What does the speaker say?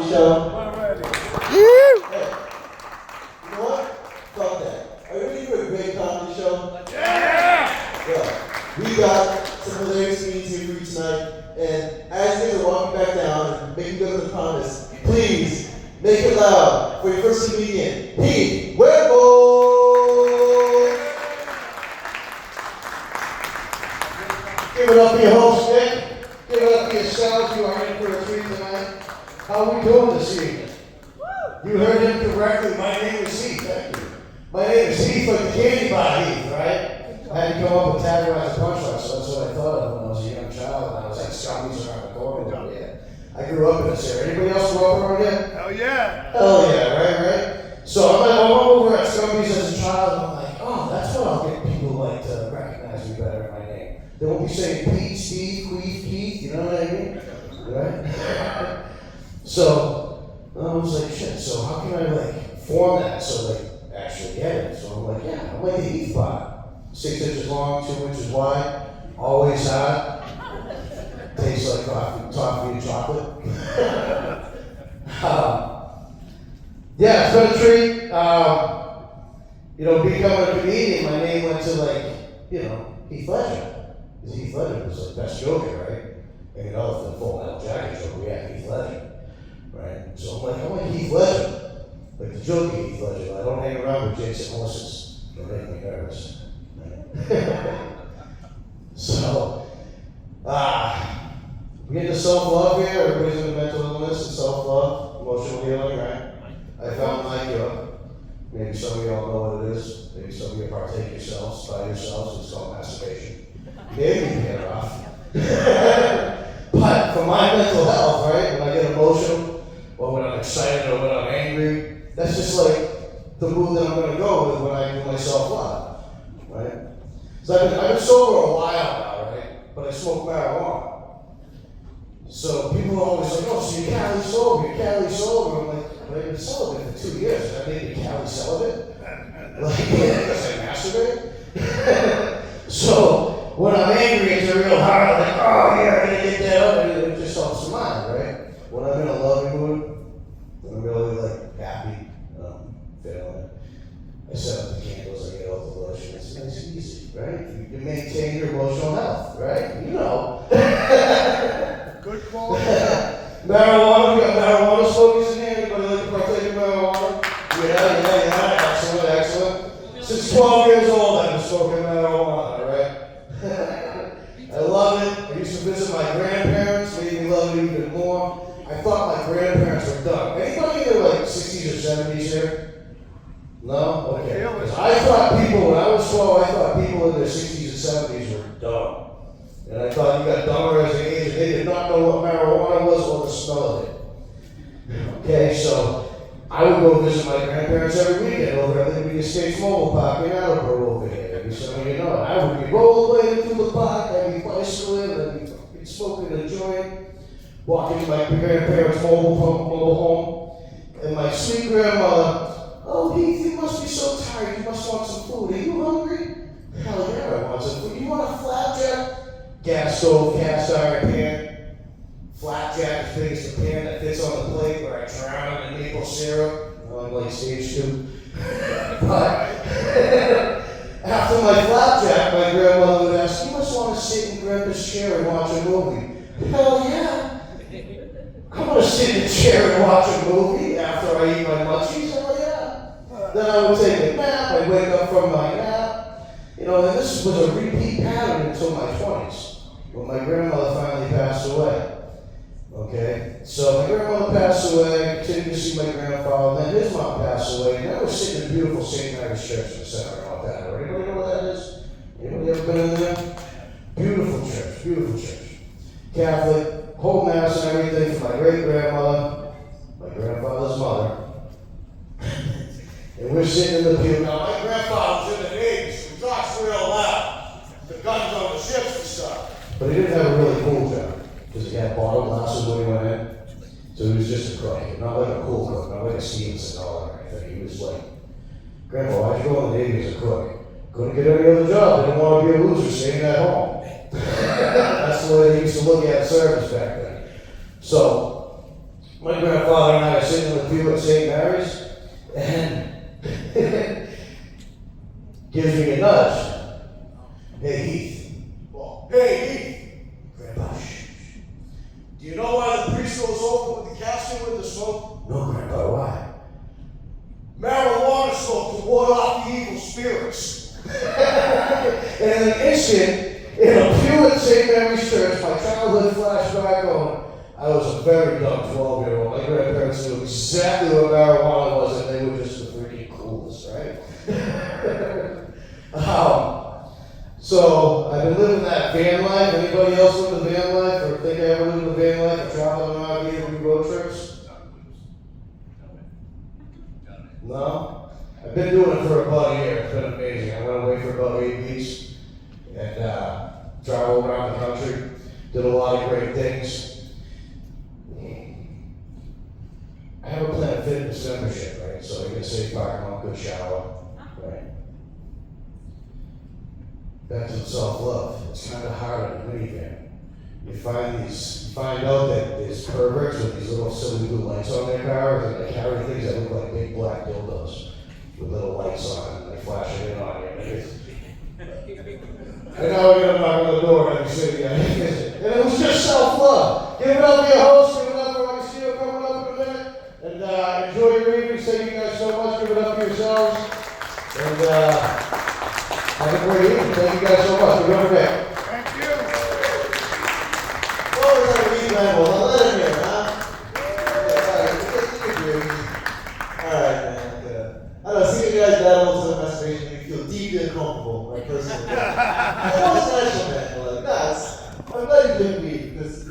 Show. Hey, you know what? Fuck that. Are you ready for a great comedy show? Yeah. We got some hilarious comedians here for you tonight, and as you guys are walking back down and making good on the promise, please make it loud for your first comedian, Heath Webbo. Give it up for your host, Nick. Give it up for yourselves. You are in for a treat tonight. How are we doing this evening? You heard him correctly. My name is Heath. Thank you. My name is Heath, like the candy bar Heath, right? I had to come up with tagline punchline, so that's what I thought of when I was a young child. And I was like, Scummies around the corner. Yeah. I grew up in this area. Anybody else grow up around here? Hell yeah. Hell yeah, right? So I'm over at Scummies as a child, and I'm like, oh, that's what I'll get people like to recognize me better in my name. They won't be saying Pete, Steve, Queef, Keith, you know what I mean? Right? So I was like, shit, so how can I like form that so they actually get it? So I'm like, yeah, I'm like the Heath bar. 6 inches long, 2 inches wide, always hot. Tastes like toffee and chocolate. Yeah, it's been a treat. Becoming a comedian, my name went to Heath Ledger. Because Heath Ledger was like best joker, right? And for the Full Metal Jacket joke, we had Heath Ledger, right? So I'm like Heath Ledger, like the joker Heath Ledger. I don't hang around with Jason horses. They make me nervous. Right? So, we get into self-love here. Everybody's into mental illness and self-love, emotional healing, right? I found my cure. Maybe some of y'all know what it is. Maybe some of you partake yourselves, by yourselves. It's called masturbation. Maybe you can get it off. But for my mental health, right, when I get emotional, or when I'm excited, or when I'm angry, that's just like the mood that I'm going to go with when I do my self-love, right? So I've been sober a while now, right? But I smoke marijuana. So people are always like, oh, so you're Cali sober. I'm like, I've been celibate for 2 years. I made me Cali celibate. Like, because I masturbate. So when I'm angry, it's real hard. Like, oh yeah, I'm gonna get that up, and it just helps the mind, right? When I'm in a loving mood, when I'm really like happy, feeling it, I set up the candles, I get out the lotion. It's nice and easy, right? You maintain your emotional health, right? You know. Good quality. Marijuana, we got marijuana smokers in here. Anybody like to partake in marijuana? Yeah. Excellent. Since 12 years old, I've been smoking marijuana, right? I love it. I used to visit my grandparents, made me love it even more. I thought my grandparents were done. Anybody in their 60s or 70s here? No? Okay. I thought people, when I was 12, I thought people in their 60s and 70s were dumb. And I thought you got dumber as an age, and they did not know what marijuana was or the smell of it. Okay, so I would go visit my grandparents every weekend over at Liberty Estates Mobile Park in Attleboro over here. Maybe some of you know it. I would be rollerblading through the park, I'd be bicycling, I'd be smoking a joint, walking to my grandparents' mobile home, and my sweet grandmother, oh Heath, you must be so tired, you must want some food. Are you hungry? Hell yeah, I want some food. You want a flapjack? Gas stove, cast iron pan, flapjack as big as the pan that fits on the plate where I drown in maple syrup. I'm like stage 2. But after my flapjack, my grandmother would ask, you must want to sit in Grandpa's chair and watch a movie. Hell yeah. I'm going to sit in the chair and watch a movie after I eat my munchies. Hell yeah. Then I would take a nap. I'd wake up from my nap. And this was a repeat pattern until my 20s. When my grandmother finally passed away. Okay? So my grandmother passed away, I continued to see my grandfather, and then his mom passed away, and I was sitting in beautiful St. Mary's Church in the center of Montana. Anybody know what that is? Anybody ever been in there? Beautiful church. Catholic, whole mass and everything for my great-grandmother, my grandfather's mother. And we're sitting in the pew. Now, my grandfather was in the Navy, so he talks real loud. The guns on the ships and stuff. But he didn't have a really cool job, because he had bottle glasses when he went in. So he was just a crook, not like a cool crook, not like a Stevenson or anything. He was like, Grandpa, why'd you go in the Navy as a crook? Couldn't get any other job, didn't want to be a loser, staying at home. That's the way they used to look at service back then. So, My grandfather and I are sitting in the pew at St. Mary's, and gives me a nudge. Hey, Heath. Well, hey, Grandpa, shh. Heath, do you know why the priest goes over with the casket with the smoke? No, Grandpa, why? Marijuana smoke to ward off the evil spirits. And in an instant, in a pew at St. Mary's Church, my childhood flashed back on. I was a very dumb 12-year-old. My grandparents knew exactly what marijuana was, and they were just the freaking coolest, right? So I've been living that van life. Anybody else live the van life, or think I ever lived the van life, or traveling around here on road trips? No? I've been doing it for about a year. It's been amazing. I went away for about 8 weeks and traveled around the country. Did a lot of great things. I have a Planet Fitness membership, right? So I get a safe parking lot, good shower, right? Back to self-love. It's kind of hard in the minivan. You find out that there's perverts with these little silly blue lights on their cars, and they carry things that look like big black dildos with little lights on them, and they flash it in on you. And now we got a knock on the door every city I visit. And it was just self-love. Give it up for your host, give it up for Augustino coming up in a minute. And enjoy your evening. Thank you guys so much. Give it up for yourselves. And have a great evening. Thank you guys so much. Remember that. Thank you. What was that reading Bible? Now let him hear, huh? Alright, man. I don't know, seeing you guys battle to the masturbation, you feel deeply uncomfortable, like personally.